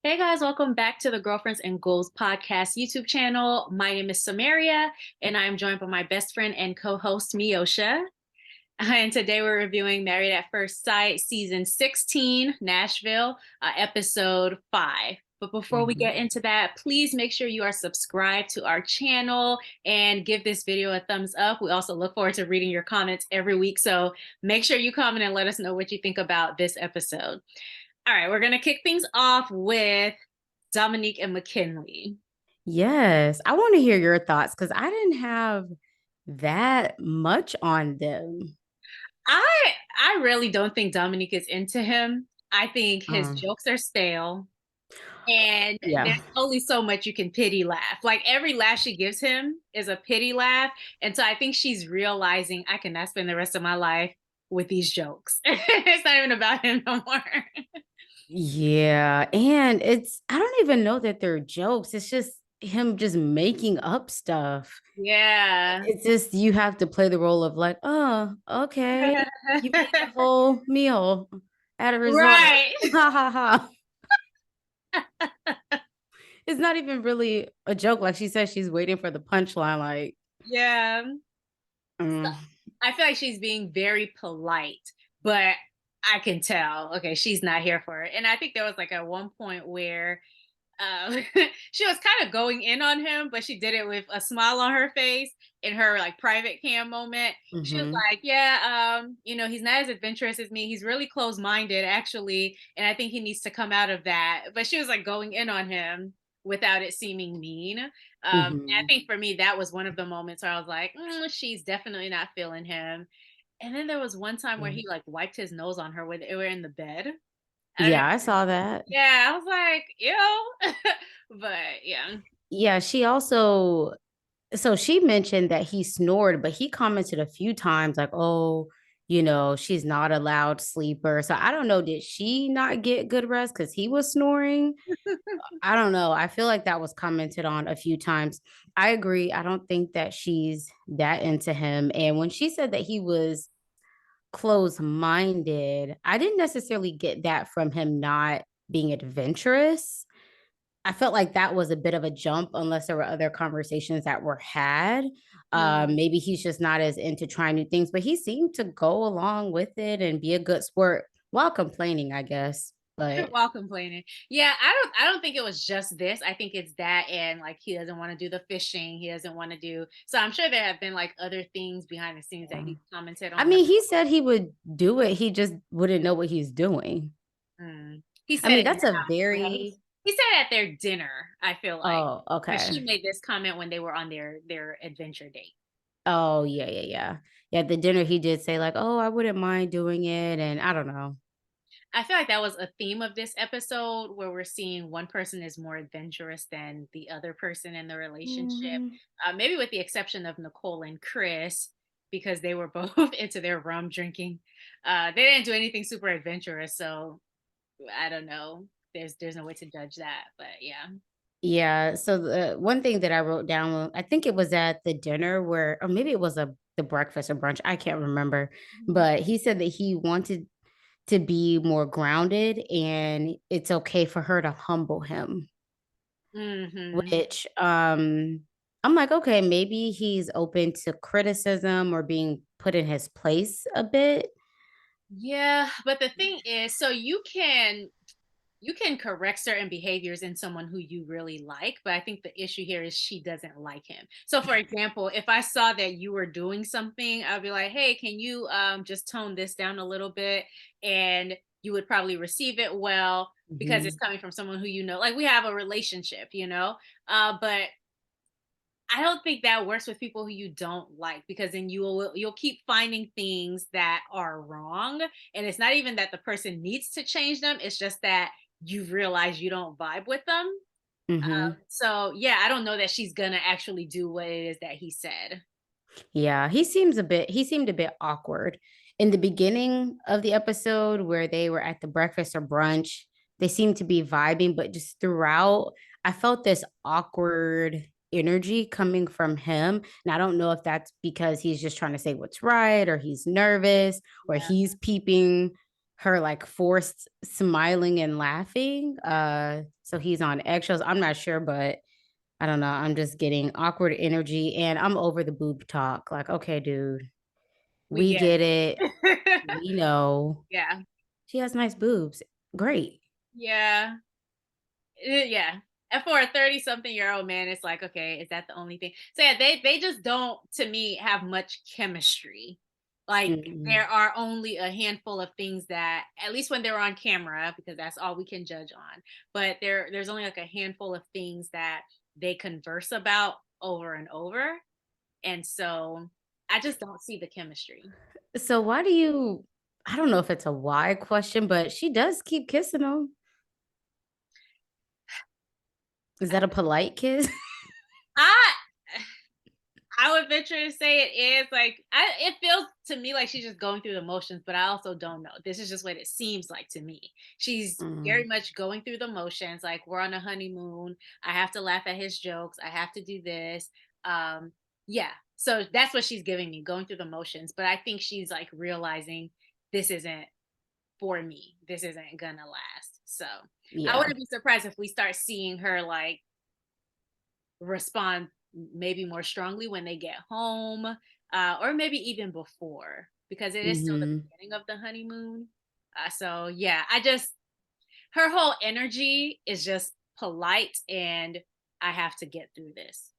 Hey guys, welcome back to the Girlfriends and Goals podcast YouTube channel. My name is Samaria, and I'm joined by my best friend and co-host Miosha. And today we're reviewing Married at First Sight, season 16, Nashville, episode 5. But before we get into that, please make sure you are subscribed to our channel and give this video a thumbs up. We also look forward to reading your comments every week. So make sure you comment and let us know what you think about this episode. All right, we're going to kick things off with Dominique and McKinley. Yes, I want to hear your thoughts because I didn't have that much on them. I I really don't think Dominique is into him. I think his Um, jokes are stale and yeah, there's only so much you can pity laugh. Like every laugh she gives him is a pity laugh. And so I think she's realizing I cannot spend the rest of my life with these jokes. It's not even about him no more. yeah, and I don't even know that they're jokes. It's just him just making up stuff. Yeah. It's just you have to play the role of like, oh, okay, you ate the whole meal at a resort. Right. Ha ha ha. It's not even really a joke. Like she says, she's waiting for the punchline. Like, Yeah. mm, I feel like she's being very polite, but I can tell, okay, she's not here for it. And I think there was like at one point where um, she was kind of going in on him, but she did it with a smile on her face in her like private cam moment. She was mm-hmm. like, "Yeah, he's not as adventurous as me. He's really closed-minded, actually, and I think he needs to come out of that." But she was like going in on him without it seeming mean. And I Mm-hmm. think for me, that was one of the moments where I was like, "She's definitely not feeling him." And then there was one time where he like wiped his nose on her when they were in the bed. I don't know. Yeah, I saw that. Yeah, I was like, ew. But yeah. Yeah, she mentioned that he snored, but he commented a few times like, oh, she's not a loud sleeper. So I don't know, did she not get good rest because he was snoring? I don't know. I feel like that was commented on a few times. I agree. I don't think that she's that into him. And when she said that he was closed-minded, I didn't necessarily get that from him not being adventurous. I felt like that was a bit of a jump unless there were other conversations that were had. Mm. Maybe he's just not as into trying new things, but he seemed to go along with it and be a good sport while complaining, I guess. But While complaining. Yeah, I don't think it was just this. I think it's that and like he doesn't want to do the fishing. He doesn't want to do so I'm sure there have been like other things behind the scenes that yeah. he commented I on. mean, he said he would do it. He just wouldn't know what he's doing. He I said mean, it that's a now. very, He said it at their dinner, I feel like. oh, But okay. she made this comment when they were on their adventure date. Oh, yeah, yeah, yeah. Yeah, at the dinner, he did say, like, oh, I wouldn't mind doing it. And I don't know. I feel like that was a theme of this episode where we're seeing one person is more adventurous than the other person in the relationship. Mhm. Maybe with the exception of Nicole and Chris, because they were both into their rum drinking. They didn't do anything super adventurous, so I don't know. There's no way to judge that, but yeah. Yeah. So the one thing that I wrote down, I think it was at the dinner where, or maybe it was the breakfast or brunch. I can't remember, Mhm. but he said that he wanted to be more grounded and it's okay for her to humble him, Mhm. which I'm like, okay, maybe he's open to criticism or being put in his place a bit. Yeah, but the thing is, so you can correct certain behaviors in someone who you really like, but I think the issue here is she doesn't like him. So for example, if I saw that you were doing something, I'd be like, "Hey, can you just tone this down a little bit?" And you would probably receive it well because it's Mhm. coming from someone who you know. Like we have a relationship. But I don't think that works with people who you don't like because then you'll keep finding things that are wrong, and it's not even that the person needs to change them. It's just that you realize you don't vibe with them. Mhm. So yeah, I don't know that she's gonna actually do what it is that he said. Yeah, he seemed a bit awkward in the beginning of the episode where they were at the breakfast or brunch. They seemed to be vibing, but just throughout, I felt this awkward energy coming from him. And I don't know if that's because he's just trying to say what's right or he's nervous or Yeah. he's peeping. her like forced smiling and laughing. So he's on eggshells. I'm not sure, but I don't know. I'm just getting awkward energy and I'm over the boob talk. Like, okay, dude, We we get get it. it. We know. Yeah. She has nice boobs. Great. Yeah. Yeah. And for a 30-something-year-old man, it's like, okay, is that the only thing? So yeah, they just don't, to me, have much chemistry. Like Mm-mm. there are only a handful of things that, at least when they're on camera, because that's all we can judge on. But there's only like a handful of things that they converse about over and over. And so I just don't see the chemistry. So why do you, I don't know if it's a why question, but she does keep kissing him. Is that a polite kiss? I I would venture to say it is like it feels to me like she's just going through the motions, but I also don't know. This is just what it seems like to me. She's very Mm, much going through the motions, like we're on a honeymoon. I have to laugh at his jokes. I have to do this. Um, yeah. So that's what she's giving me, going through the motions. But I think she's like realizing this isn't for me. This isn't gonna last. So I yeah. wouldn't be surprised if we start seeing her like respond maybe more strongly when they get home, or maybe even before, because it is still the Hmm. beginning of the honeymoon. So yeah, I just her whole energy is just polite, and I have to get through this.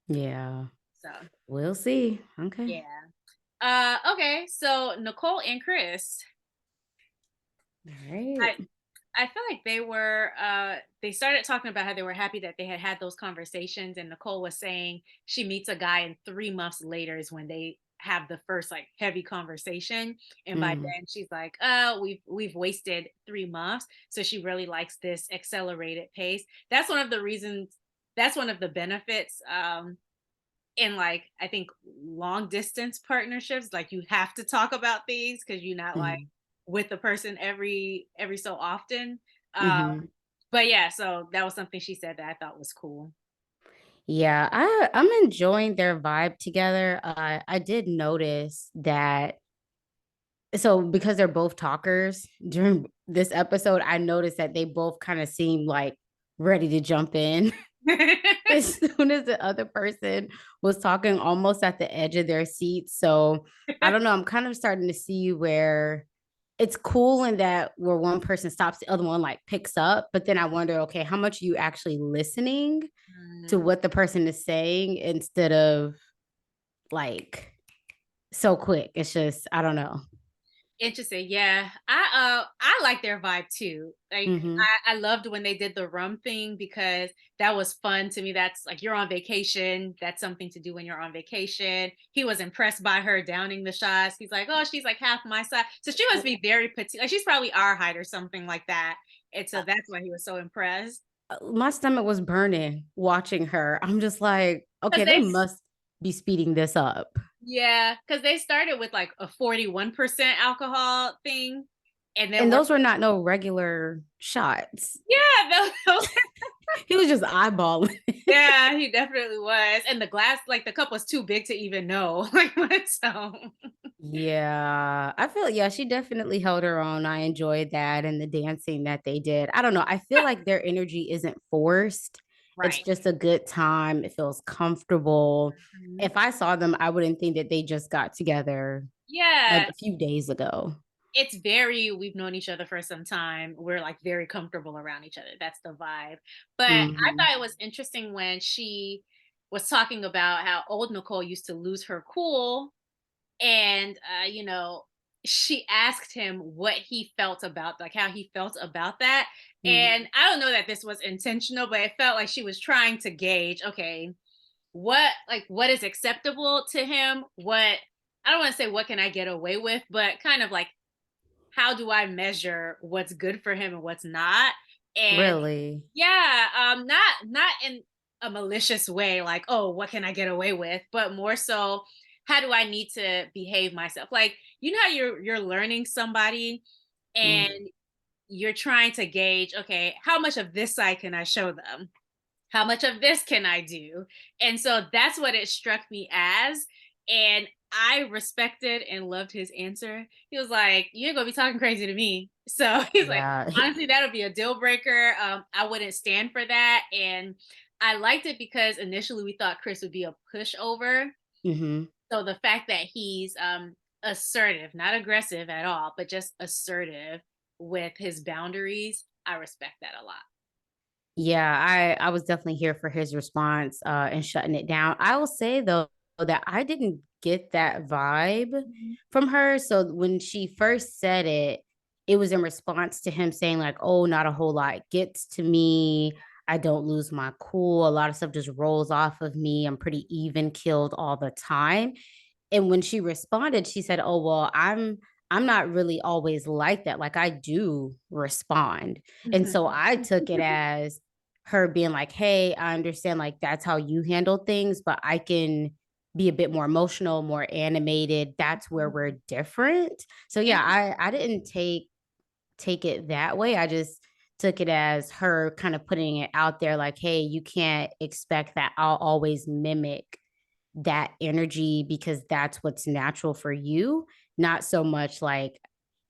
Yeah. So We'll see. Okay. yeah. Okay, so Nicole and Chris, All right. I I feel like they started talking about how they were happy that they had had those conversations, and Nicole was saying she meets a guy and 3 months later is when they have the first like heavy conversation, and by Mm, then she's like, we've wasted 3 months, so she really likes this accelerated pace. That's one of the reasons, that's one of the benefits, in like I think long distance partnerships, like you have to talk about things because you're not like mm, with the person every so often. um hmm. but yeah, so that was something she said that I thought was cool. Yeah, I'm enjoying their vibe together. I did notice that so because they're both talkers during this episode, I noticed that they both kind of seem like ready to jump in as soon as the other person was talking almost at the edge of their seat. So I don't know. I'm kind of starting to see where it's cool in that where one person stops, the other one like picks up. But then I wonder, okay, how much are you actually listening to Mm. what the person is saying instead of like so quick? It's just, I don't know. Interesting. Yeah. I like their vibe too. Like Hmm. I loved when they did the rum thing because that was fun to me. That's like you're on vacation. That's something to do when you're on vacation. He was impressed by her downing the shots. He's like, oh, she's like half my size. So she must be very petite. Like she's probably our height or something like that. And so that's why he was so impressed. My stomach was burning watching her. I'm just like, Because okay, they they must be speeding this up. Yeah, because they started with like a 41% alcohol thing. And then And we're those were not no regular shots. yeah, those He was just eyeballing. Yeah, he definitely was. And the glass, like the cup was too big to even know. Like what so Yeah, I feel yeah, she definitely held her own. I enjoyed that and the dancing that they did. I don't know. I feel like their energy isn't forced. It's right. just a good time. It feels comfortable. Mhm. If I saw them, I wouldn't think that they just got together Yeah, a few days ago. it's very we've known each other for some time. We're like very comfortable around each other. That's the vibe. But I Hmm. thought it was interesting when she was talking about how old Nicole used to lose her cool. And she asked him what he felt about, like how he felt about that. And I don't know that this was intentional, but it felt like she was trying to gauge, okay, what is acceptable to him, what I don't want to say what can I get away with, but kind of like how do I measure what's good for him and what's not. And Really? yeah, not in a malicious way, like, oh, what can I get away with? But more so, how do I need to behave myself? Like, you know how you're learning somebody and Mm. you're trying to gauge, okay, how much of this side can I show them? How much of this can I do? And so that's what it struck me as. And I respected and loved his answer. He was like, "You ain't gonna be talking crazy to me." So he's like, Yeah. honestly, that'll be a deal breaker. I wouldn't stand for that. And I liked it because initially we thought Chris would be a pushover. Hmm. So the fact that he's assertive, not aggressive at all, but just assertive with his boundaries, I respect that a lot. Yeah, I was definitely here for his response and shutting it down. I will say though that I didn't get that vibe Mhm. from her. So when she first said it, it was in response to him saying like, "Oh, not a whole lot gets to me. I don't lose my cool. A lot of stuff just rolls off of me. I'm pretty even killed all the time." And when she responded, she said, "Oh, well, I'm not really always like that. Like I do respond." And Mhm. so I took it as her being like, "Hey, I understand like that's how you handle things, but I can be a bit more emotional, more animated. That's where we're different." So yeah, I didn't take it that way. I just took it as her kind of putting it out there like, "Hey, you can't expect that I'll always mimic that energy because that's what's natural for you, not so much like,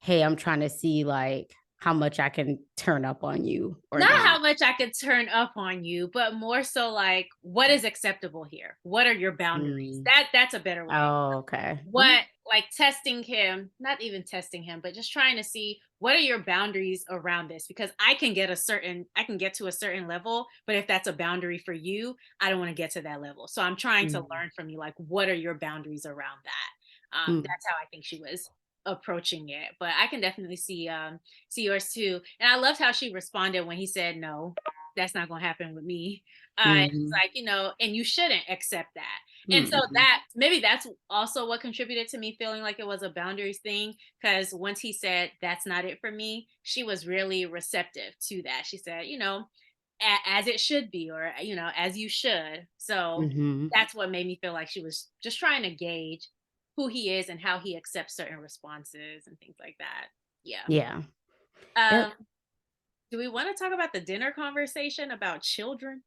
hey, I'm trying to see like how much I can turn up on you or Not not." how much I could turn up on you, but more so like what is acceptable here? What are your boundaries? Mm. That's a better way. Oh, okay. What like testing him, not even testing him, but just trying to see what are your boundaries around this because I can get to a certain level, but if that's a boundary for you, I don't want to get to that level. So I'm trying to Mm, learn from you like what are your boundaries around that. mm, That's how I think she was approaching it. But I can definitely see yours too. And I loved how she responded when he said no. That's not going to happen with me. It's mhm, like, and you shouldn't accept that. And so mhm, that maybe that's also what contributed to me feeling like it was a boundaries thing. Because once he said, "That's not it for me," she was really receptive to that. She said, as it should be, or, as you should. So mhm. that's what made me feel like she was just trying to gauge who he is and how he accepts certain responses and things like that. Yeah. Yeah. Um, Yep. do we want to talk about the dinner conversation about children?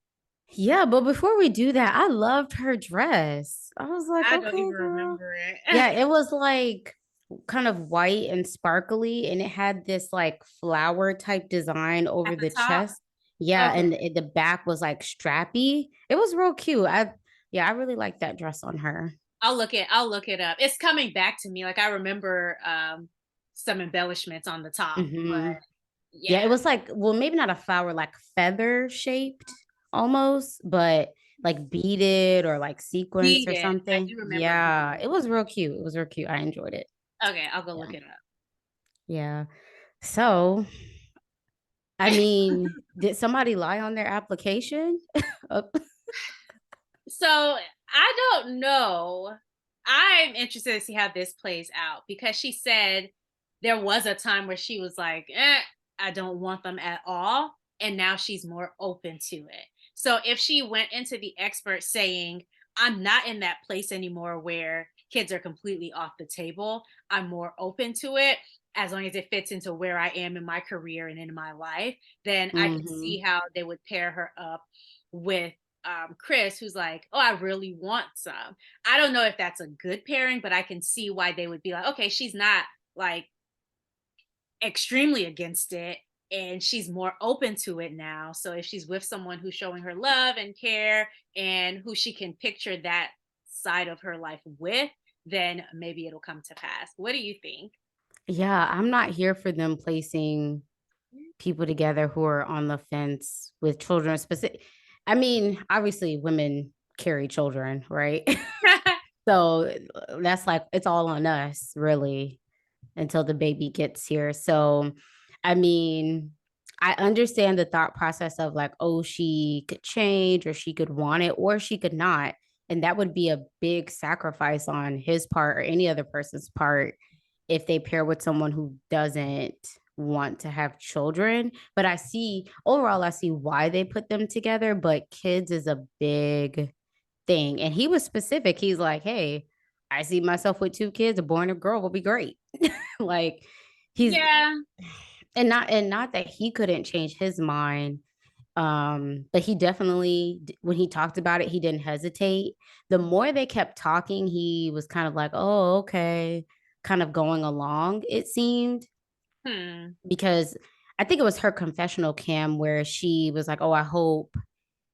Yeah, but before we do that, I loved her dress. I was like, I don't okay, even girl. remember it. Yeah, it was like kind of white and sparkly, and it had this like flower type design At over the the top? chest. Yeah, Okay. and the back was like strappy. It was real cute. Yeah, I really liked that dress on her. I'll look it up. It's coming back to me. Like I remember some embellishments on the top, Hmm. but Yeah, yeah. it was like, well, maybe not a flower, like feather shaped almost, but like beaded or like sequence or Beaded. I something. do remember Yeah, beaded. it was real cute. It was real cute. I enjoyed it. Okay, I'll go Yeah. look it up. Yeah. So, I mean, did somebody lie on their application? Uh, So I don't know. I'm interested to see how this plays out because she said there was a time where she was like, I don't want them at all. And now she's more open to it. So if she went into the expert saying, I'm not in that place anymore where kids are completely off the table, I'm more open to it. As long as it fits into where I am in my career and in my life, then I could see mhm. how they would pair her up with Chris, who's like, "Oh, I really want some." I don't know if that's a good pairing, but I can see why they would be like, "Okay, she's not like extremely against it, and she's more open to it now." So if she's with someone who's showing her love and care, and who she can picture that side of her life with, then maybe it'll come to pass. What do you think? Yeah, I'm not here for them placing people together who are on the fence with children. Specific. I mean, obviously, women carry children, right? So that's like it's all on us, really, until the baby gets here. So, I mean, I understand the thought process of like, oh, she could change or she could want it or she could not. And that would be a big sacrifice on his part or any other person's part if they pair with someone who doesn't want to have children. But I see overall, I see why they put them together. But kids is a big thing. And he was specific. He's like, hey, I see myself with two kids, a boy and a girl will be great. Like he's Yeah. and not that he couldn't change his mind. But he definitely, when he talked about it, he didn't hesitate. The more they kept talking, he was kind of like, oh, okay, kind of going along, it seemed, Hmm. because I think it was her confessional cam where she was like, oh,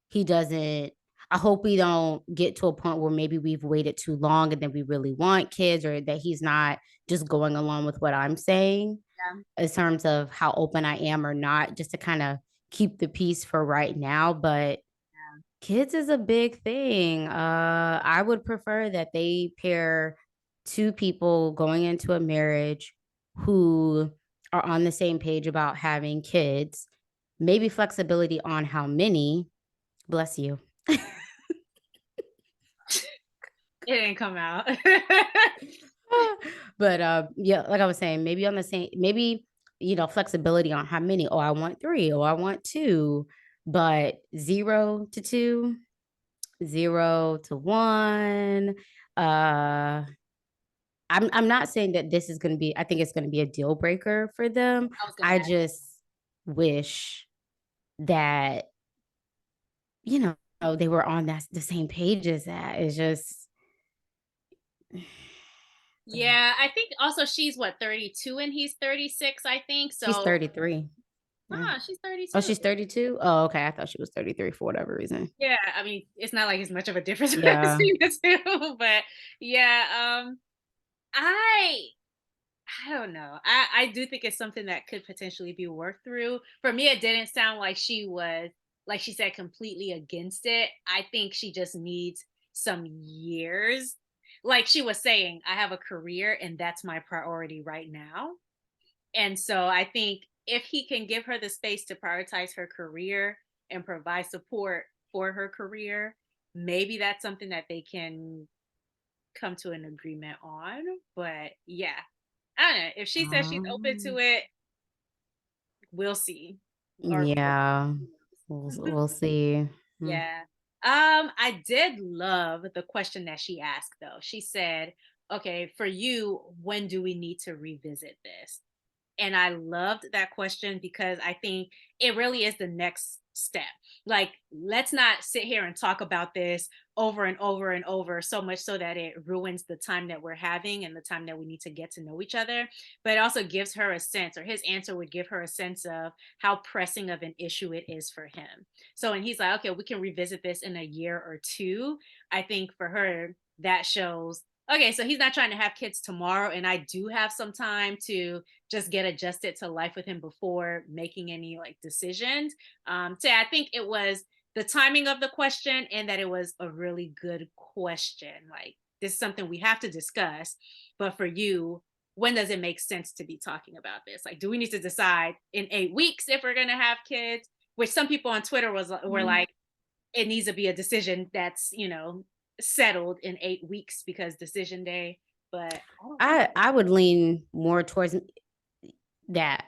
he doesn't, I hope we don't get to a point where maybe we've waited too long and then we really want kids, or that he's not just going along with what I'm saying Yeah. in terms of how open I am or not, just to kind of keep the peace for right now. But Yeah. kids is a big thing. I would prefer that they pair two people going into a marriage who are on the same page about having kids, maybe flexibility on how many. Bless you. It didn't come out. But yeah, like I was saying, maybe on the same, maybe, flexibility on how many. Oh, I want three. Oh, I want two. But 0 to 2, 0 to 1. Uh I'm not saying that this is gonna be, I think it's gonna be a deal breaker for them. I was gonna I ask. just wish that, you they were on the same page as that. It's just Yeah, I think also she's what, 32 and he's 36, I think. she's So, 33. Yeah. she's Oh, 32. she's 32? Oh, okay. I thought she was 33 for whatever reason. Yeah, I mean, it's not like it's much of a difference Yeah. between the two, but yeah, I I don't know. I do think it's something that could potentially be worked through. For me, it didn't sound like she was, like she said, completely against it. I think she just needs some years. Like she was saying, I have a career and that's my priority right now. And so I think if he can give her the space to prioritize her career and provide support for her career, maybe that's something that they can come to an agreement on. But yeah, I don't know. If she says she's open to Um, it, we'll see. Or yeah. We'll see. Hmm. yeah. I did love the question that she asked though. She said, okay, for you, when do we need to revisit this? And I loved that question because I think it really is the next step. Like, let's not sit here and talk about this over and over and over so much so that it ruins the time that we're having and the time that we need to get to know each other. But it also gives her a sense, or his answer would give her a sense of how pressing of an issue it is for him. So, and he's like, okay, we can revisit this in a year or two. I think for her, that shows, okay, so he's not trying to have kids tomorrow. And I do have some time to just get adjusted to life with him before making any like decisions. So I think it was the timing of the question and that it was a really good question. Like, this is something we have to discuss, but for you, when does it make sense to be talking about this? Like, do we need to decide in 8 weeks if we're gonna have kids? Which some people on Twitter were like, it needs to be a decision that's settled in 8 weeks because decision day. But I don't know. I would lean more towards that.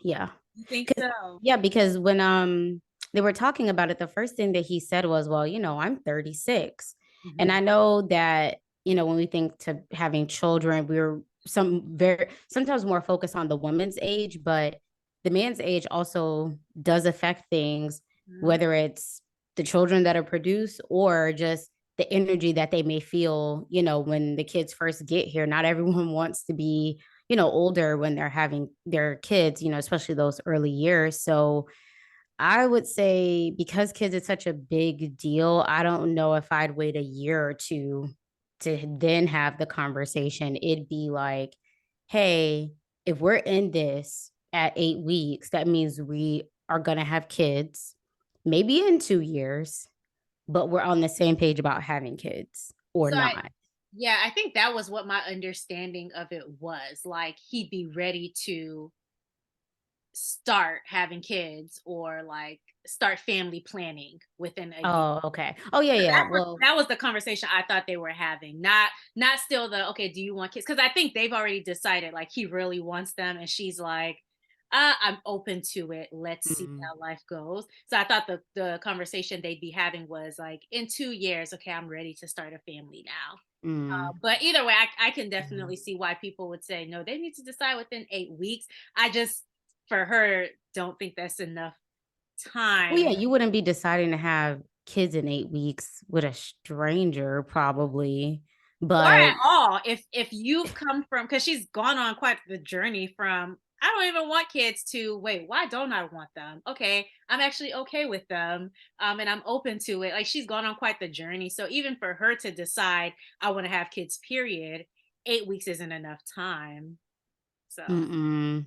Yeah. You think 'Cause- so? yeah, because when they were talking about it, the first thing that he said was, well, I'm 36. And Mhm. I know that, when we think to having children, we're sometimes more focused on the woman's age, but the man's age also does affect things, Mhm. whether it's the children that are produced or just the energy that they may feel, when the kids first get here. Not everyone wants to be, older when they're having their kids, especially those early years. So I would say, because kids is such a big deal, I don't know if I'd wait a year or two to then have the conversation. It'd be like, hey, if we're in this at 8 weeks, that means we are going to have kids, maybe in 2 years, but we're on the same page about having kids or So not. yeah, I think that was what my understanding of it was. Like he'd be ready to start having kids or like start family planning within a year. Oh, okay. Oh, yeah, yeah. Well, That was the conversation I thought they were having. Not still the, okay, do you want kids? Because I think they've already decided like he really wants them, and she's like, I'm open to it. Let's see mm, how life goes. So I thought the conversation they'd be having was like, in 2 years, okay, I'm ready to start a family now. mm, But either way, I can yeah. definitely see why people would say no. They need to decide within 8 weeks. I just, for her, don't think that's enough Well, yeah, time. you wouldn't be deciding to have kids in 8 weeks with a stranger, probably. Or at But all, if you've come from, because she's gone on quite the journey from I don't even want kids to wait, why don't I want them? Okay, I'm actually okay with them, and I'm open to it. Like she's gone on quite the journey. So even for her to decide I want to have kids, period, 8 weeks isn't enough time. So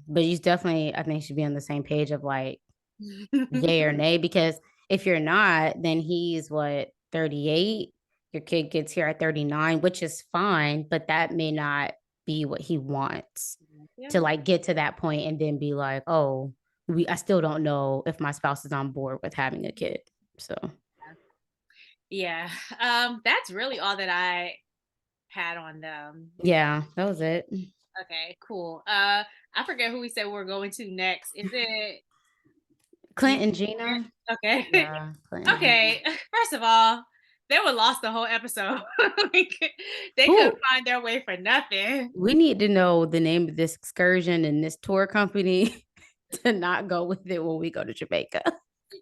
but you definitely, I think, should be on the same page of like yay or nay. Because if you're not, then he's what, 38? Your kid gets here at 39, which is fine, but that may not be what he wants yeah. to like get to that point and then be like, oh, I still don't know if my spouse is on board with having a kid. So Yeah. That's really all that I had on them. yeah, that was it. Okay, cool. I forget who we said we're going to next. Is it Clint Gina? and Gina. Okay. Yeah, Clint and Gina. Okay. First of all, they were lost the whole episode. Like, they couldn't Who find their way for nothing. we need to know the name of this excursion and this tour company to not go with it when we go to Jamaica.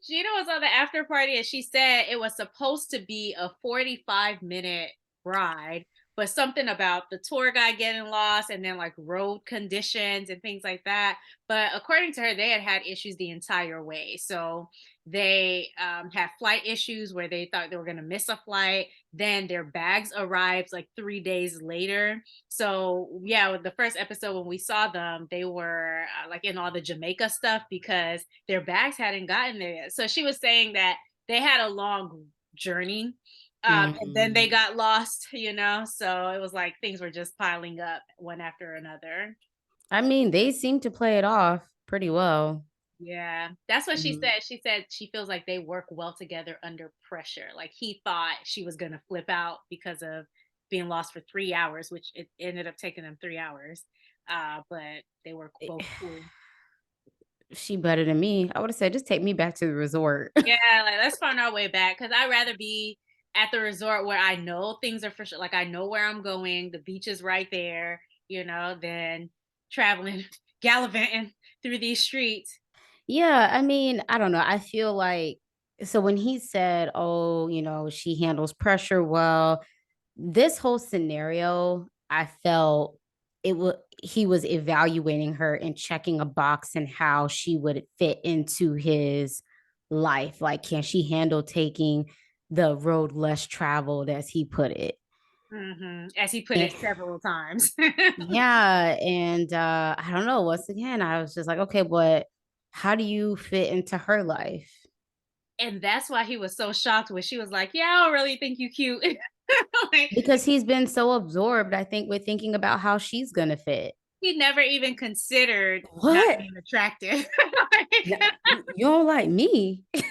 Gina was on the after party and she said it was supposed to be a 45-minute ride, but something about the tour guide getting lost and then like road conditions and things like that. But according to her, they had issues the entire way. So they had flight issues where they thought they were going to miss a flight. Then their bags arrived like 3 days later. So yeah, with the first episode when we saw them, they were like in all the Jamaica stuff because their bags hadn't gotten there yet. So she was saying that they had a long journey. And then they Mm. got lost, you know? So it was like things were just piling up one after another. I mean, they seem to play it off pretty well. Yeah, that's what she Mhm. said. She said she feels like they work well together under pressure. Like he thought she was going to flip out because of being lost for 3 hours, which it ended up taking them 3 hours. But they were both cool. She better than me. I would have said, just take me back to the resort. Yeah, like let's find our way back because I'd rather be at the resort where I know things are for sure. Like I know where I'm going, the beach is right there, you know, than traveling, gallivanting through these streets. Yeah, I mean, I don't know. I feel like so when he said, "Oh, she handles pressure well," this whole scenario, I felt he was evaluating her and checking a box and how she would fit into his life. Like, can she handle taking the road less traveled, as he put it? As he put And it several times. yeah, and I don't know. Once again, I was just like, okay, but how do you fit into her life? And that's why he was so shocked when she was like, "Yeah, I don't really think you cute." Like, Because he's been so absorbed, I think, with thinking about how she's gonna fit. he never even considered not What? being attractive. No, Like, you don't like me? but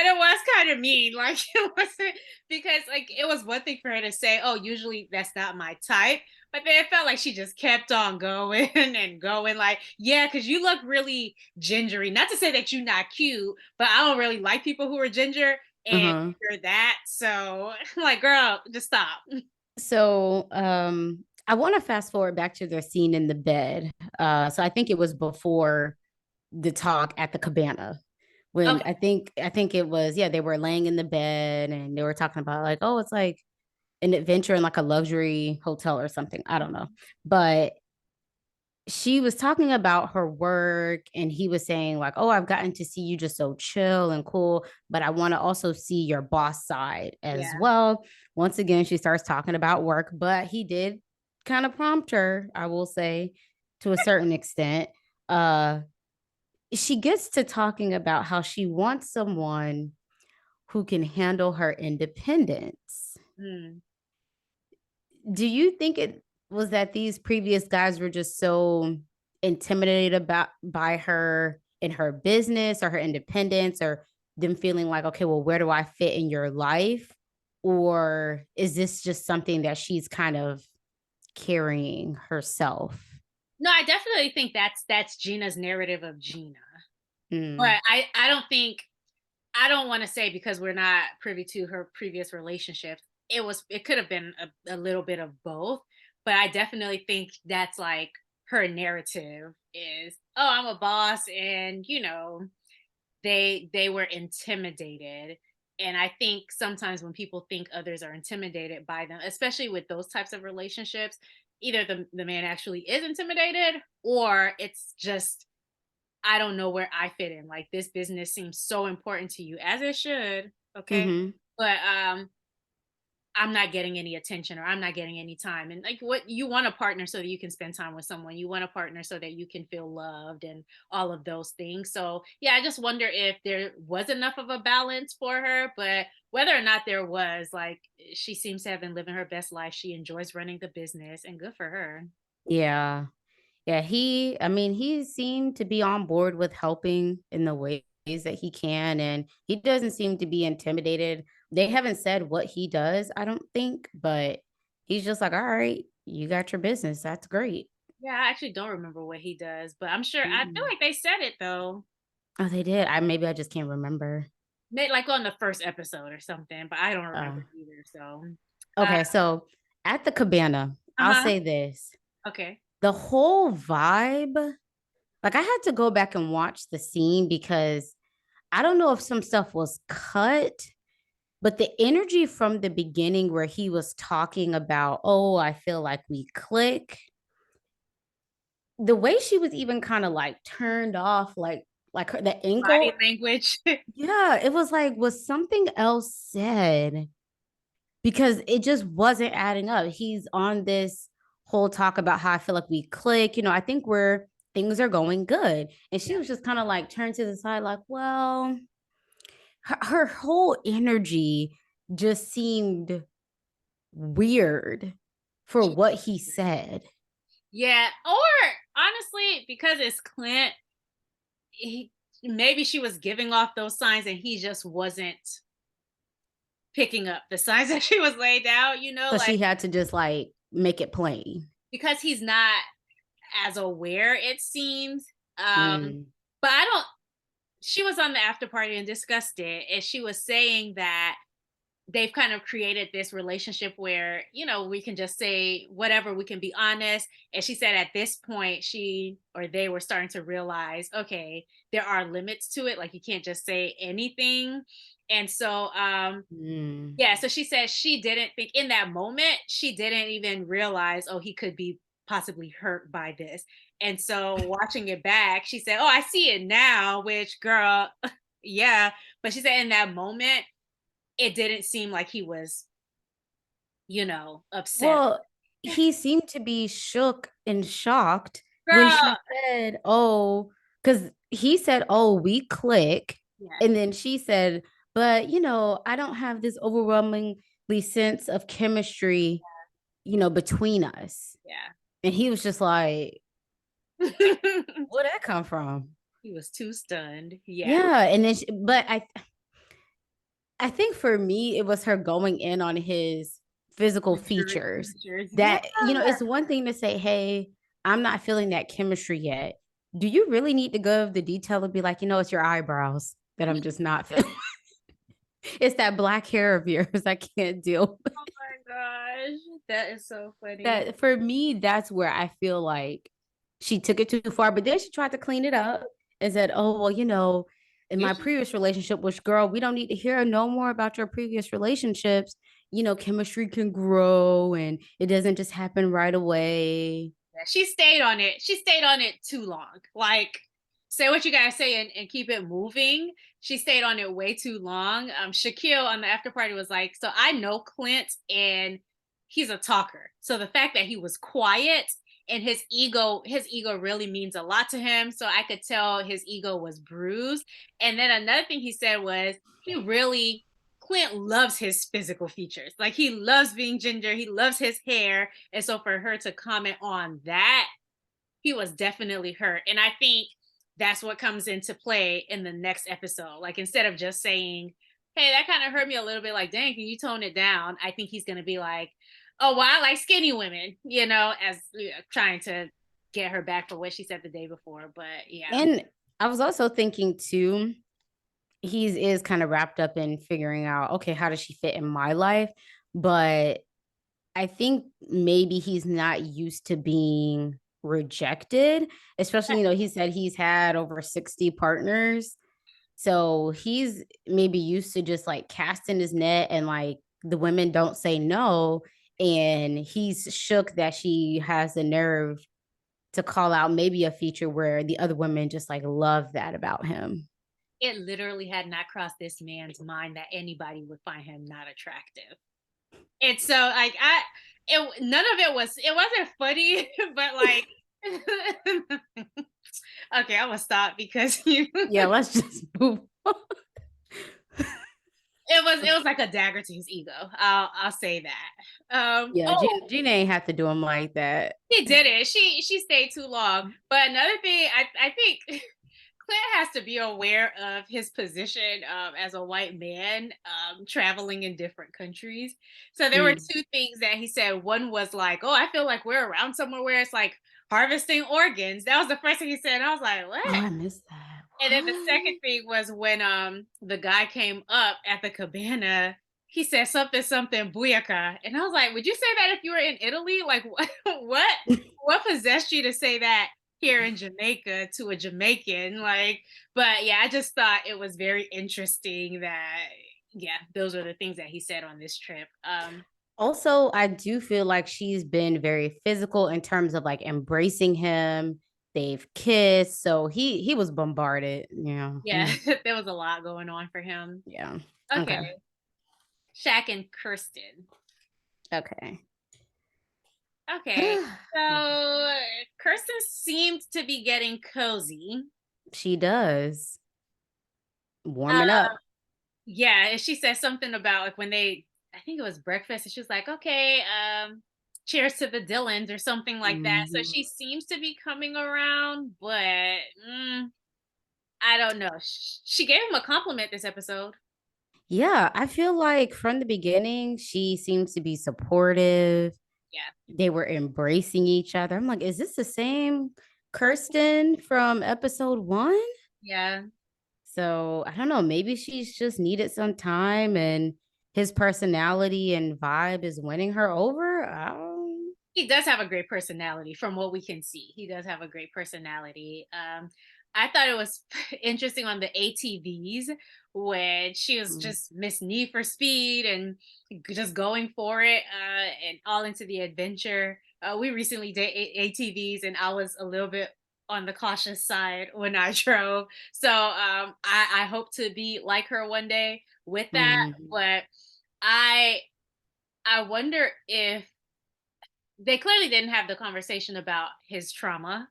it was kind of mean. Like it wasn't because like it was one thing for her to say, "Oh, usually that's not my type." But then it felt like she just kept on going and going. Like, yeah, because you look really gingery. Not to say that you're not cute, but I don't really like people who are ginger, and Uh-huh. you're that. So, like, girl, just stop. So, I want to fast forward back to their scene in the bed. So I think it was before the talk at the cabana when Okay. I think it was, yeah, they were laying in the bed and they were talking about like, oh, it's like an adventure in like a luxury hotel or something. I don't know. But she was talking about her work and he was saying like, oh, I've gotten to see you just so chill and cool, but I want to also see your boss side as Yeah. well. Once again, she starts talking about work, but he did kind of prompt her, I will say, to a certain extent. uh she gets to talking about how she wants someone who can handle her independence. Mm. Do you think it was that these previous guys were just so intimidated about by her in her business or her independence, or them feeling like, okay, well, where do I fit in your life? Or is this just something that she's kind of carrying herself? No, I definitely think that's Gina's narrative of Gina. Mm. But I don't think I don't want to say because we're not privy to her previous relationships. It could have been a little bit of both, but I definitely think that's like her narrative is, oh, I'm a boss and they were intimidated. And I think sometimes when people think others are intimidated by them, especially with those types of relationships, either the man actually is intimidated, or it's just, I don't know where I fit in. Like, this business seems so important to you, as it should. Okay. Mm-hmm. But I'm not getting any attention, or I'm not getting any time. And like, what you want a partner so that you can spend time with someone. You want a partner so that you can feel loved and all of those things. So yeah, I just wonder if there was enough of a balance for her, but whether or not there was, like, she seems to have been living her best life. She enjoys running the business, and good for her. Yeah. Yeah, I mean, he seemed to be on board with helping in the ways that he can, and he doesn't seem to be intimidated. They haven't said what he does, I don't think, but he's just like, all right, you got your business. That's great. Yeah, I actually don't remember what he does, but I'm sure, I feel Mm. like they said it though. Oh, they did. Maybe I just can't remember. Like on the first episode or something, but I don't Uh, remember either. So, uh, okay, so at the cabana, I'll uh-huh. say this. Okay. The whole vibe, like I had to go back and watch the scene because I don't know if some stuff was cut. But the energy from the beginning where he was talking about, oh, I feel like we click, the way she was even kind of like turned off, the Body ankle. language. Yeah, it was like, was something else said? Because it just wasn't adding up. He's on this whole talk about how I feel like we click. I think where things are going good. And she Yeah. was just kind of like turned to the side, like, well, her whole energy just seemed weird for what he said. Yeah. Or honestly, because it's Clint, he, maybe she was giving off those signs and he just wasn't picking up the signs that she was laid out, So like, she had to just like make it plain. because he's not as aware, it seems. Mm. But I don't, she was on the after party and discussed it, and she was saying that they've kind of created this relationship where, we can just say whatever, we can be honest. And she said at this point, she or they were starting to realize, okay, there are limits to it. Like, you can't just say anything. And so, Mm. yeah, so she said she didn't think in that moment, she didn't even realize, oh, he could be possibly hurt by this. And so watching it back, she said, oh, I see it now, which, girl, yeah. But she said in that moment, it didn't seem like he was, upset. Well, he seemed to be shook and shocked when Girl. she said, oh, because he said, oh, we click. Yeah. And then she said, but, I don't have this overwhelmingly sense of chemistry, between us. Yeah. And he was just like, where'd that come from? He was too stunned. Yeah. Yeah. And then, but I think for me, it was her going in on his physical features Yeah. that, it's one thing to say, hey, I'm not feeling that chemistry yet. Do you really need to go the detail and be like, it's your eyebrows that I'm just not feeling? It's that black hair of yours I can't deal with. Oh my gosh. That is so funny. That for me, that's where I feel like she took it too far. But then she tried to clean it up and said, oh, well, in You my should. previous relationship, which girl, we don't need to hear no more about your previous relationships. Chemistry can grow and it doesn't just happen right away. Yeah, she stayed on it. She stayed on it too long. Like, say what you gotta say and keep it moving. She stayed on it way too long. Shaquille on the after party was like, so I know Clint and he's a talker. So the fact that he was quiet and his ego really means a lot to him. So I could tell his ego was bruised. And then another thing he said was Clint loves his physical features. Like, he loves being ginger, he loves his hair. And so for her to comment on that, he was definitely hurt. And I think that's what comes into play in the next episode. Like, instead of just saying, hey, that kind of hurt me a little bit, like, dang, can you tone it down? I think he's going to be like, oh, well, I like skinny women, as trying to get her back for what she said the day before. But yeah. And I was also thinking too, he is kind of wrapped up in figuring out, okay, how does she fit in my life? But I think maybe he's not used to being rejected, especially, he said he's had over 60 partners. So he's maybe used to just like casting his net and like the women don't say no. And he's shook that she has the nerve to call out maybe a feature where the other women just like love that about him. It literally had not crossed this man's mind that anybody would find him not attractive. And so like none of it wasn't funny, but like okay, I'm gonna stop because you Yeah, let's just move on. it was like a dagger to his ego. I'll say that. Yeah, Oh, Gina ain't have to do him like that. she did it. She stayed too long. But another thing, I think Clint has to be aware of his position as a white man traveling in different countries. So there were Mm. two things that he said. One was like, "Oh, I feel like we're around somewhere where it's like harvesting organs." That was the first thing he said. And I was like, Oh, "What?" I missed that. And then the second What? thing was when the guy came up at the cabana, he said something booyaka. And I was like, would you say that if you were in Italy? Like what what possessed you to say that here in Jamaica to a Jamaican? Like, but yeah, I just thought it was very interesting that yeah, those are the things that he said on this trip. Also, I do feel like she's been very physical in terms of like embracing him. They've kissed, so he was bombarded. Yeah, Yeah, there was a lot going on for him. yeah. Okay. Okay, Shaq and Kirsten. okay. Okay. So Kirsten seemed to be getting cozy. She does Uh, warming up. yeah, and she said something about like when they I think it was breakfast, and she was like, okay, cheers to the Dylans or something like that. So Mhm. she seems to be coming around, but I don't know. She gave him a compliment this episode. Yeah, I feel like from the beginning, she seems to be supportive. Yeah. They were embracing each other. I'm like, is this the same Kirsten from episode one? Yeah. So I don't know. Maybe she's just needed some time and his personality and vibe is winning her over. He does have a great personality from what we can see. He does have a great personality. I thought it was interesting on the ATVs when she was Mm. just Miss Need for Speed and just going for it and all into the adventure. We recently did ATVs and I was a little bit on the cautious side when I drove. So I hope to be like her one day with that. Mhm. But I I wonder if they clearly didn't have the conversation about his trauma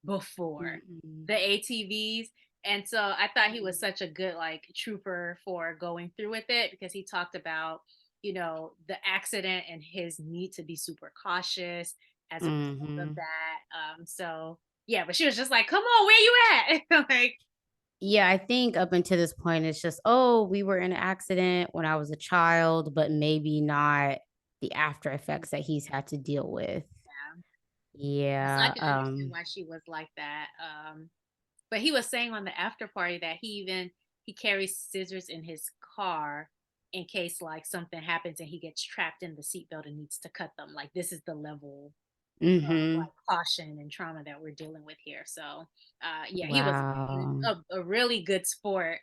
before Mhm. the ATVs. And so I thought he was such a good like trooper for going through with it because he talked about, the accident and his need to be super cautious as a result of Mhm. that. So yeah, but she was just like, come on, where you at? Like, Yeah, I think up until this point, it's just, oh, we were in an accident when I was a child, but maybe not the after effects that he's had to deal with. yeah. So I Yeah. can understand why she was like that. But he was saying on the after party that he carries scissors in his car in case like something happens and he gets trapped in the seatbelt and needs to cut them. Like this is the level of Hmm. like caution and trauma that we're dealing with here. So yeah, he was Wow. a really good sport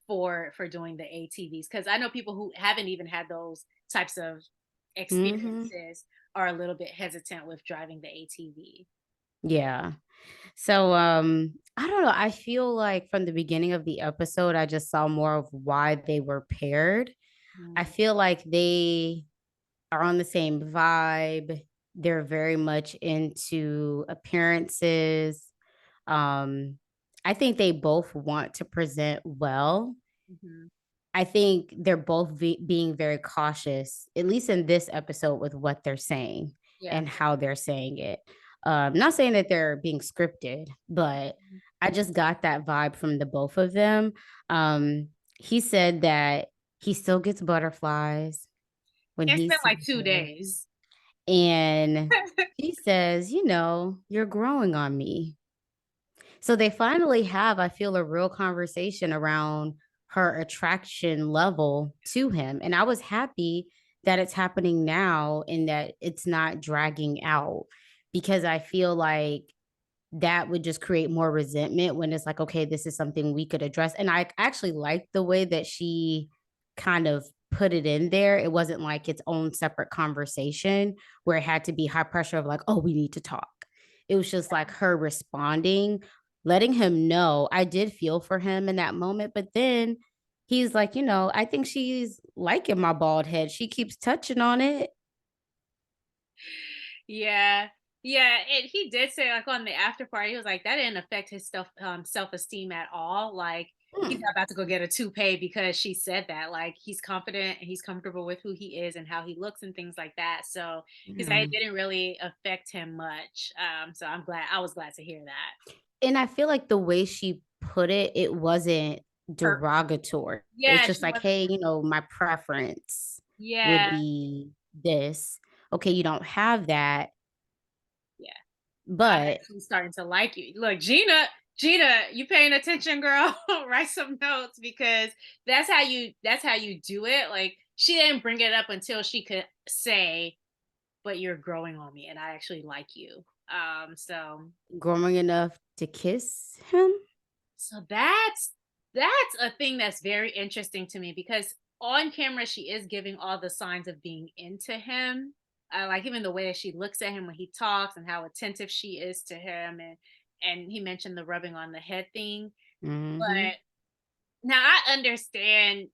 for doing the ATVs because I know people who haven't even had those types of Hmm. experiences are a little bit hesitant with driving the ATV. Yeah. So I don't know. I feel like from the beginning of the episode, I just saw more of why they were paired. I Mm, feel like they are on the same vibe. They're very much into appearances. Um, I think they both want to present well. mhm. I think they're both being very cautious, at least in this episode, with what they're saying Yeah. and how they're saying it. Not saying that they're being scripted, but I just got that vibe from the both of them. He said that he still gets butterflies when It's he been like sees two her. days. And she says, you're growing on me. So they finally have, I feel, a real conversation around her attraction level to him. And I was happy that it's happening now and that it's not dragging out because I feel like that would just create more resentment when it's like, okay, this is something we could address. And I actually liked the way that she kind of put it in there. It wasn't like its own separate conversation where it had to be high pressure of like, oh, we need to talk. It was just like her responding, letting him know. I did feel for him in that moment, but then he's like, I think she's liking my bald head. She keeps touching on it. Yeah. Yeah, and he did say, like, on the after party, he was like, that didn't affect his self-esteem at all. Like, he's Hmm. not about to go get a toupee because she said that. Like, he's confident and he's comfortable with who he is and how he looks and things like that. So he's like, Yeah. it didn't really affect him much. So I was glad to hear that. And I feel like the way she put it, it wasn't Her, derogatory. It's yeah, just she like, wasn't. hey, my preference would Yeah, be this. Okay, you don't have that, yeah. I'm but actually starting to like you. Look, Gina, you paying attention, girl? Write some notes because that's how you do it. Like she didn't bring it up until she could say, "But you're growing on me, and I actually like you." So growing enough to kiss him. so that's a thing that's very interesting to me because on camera she is giving all the signs of being into him. Like even the way that she looks at him when he talks and how attentive she is to him, and he mentioned the rubbing on the head thing. Hmm. But now I understand.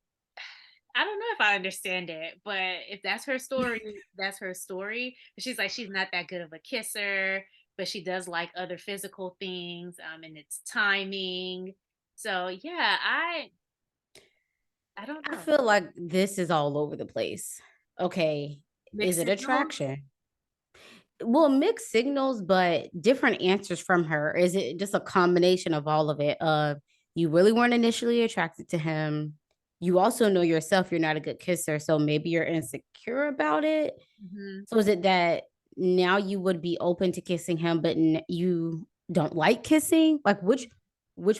I don't know if I understand it, but if that's her story, that's her story. She's like she's not that good of a kisser, but she does like other physical things, and it's timing. So yeah, I don't I know. feel like this is all over the place. Okay, is Mixed it signals. attraction? Well, mixed signals, but different answers from her. Is it just a combination of all of it? You really weren't initially attracted to him. You also know yourself you're not a good kisser, so maybe you're insecure about it. Mhm. So is it that now you would be open to kissing him, but you don't like kissing? Like which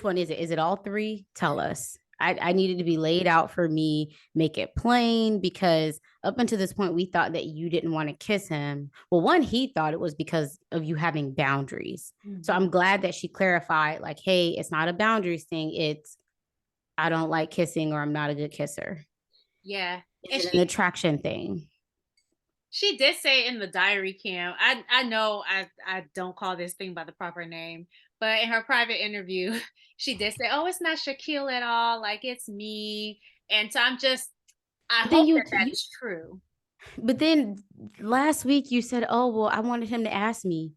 one is it? Is it all three? Tell us. I needed to be laid out for me, make it plain because up until this point, we thought that you didn't want to kiss him. Well, one, he thought it was because of you having boundaries. So Mhm. I'm glad that she clarified, like, hey, it's not a boundaries thing. It's I don't like kissing or I'm not a good kisser. Yeah. Is And it an she attraction thing? she did say in the diary cam, I know I don't call this thing by the proper name, but in her private interview, she did say, "Oh, it's not Shaquille at all. Like it's me." And so I But then hope you, that you that's true. but then last week you said, oh, well, I wanted him to ask me.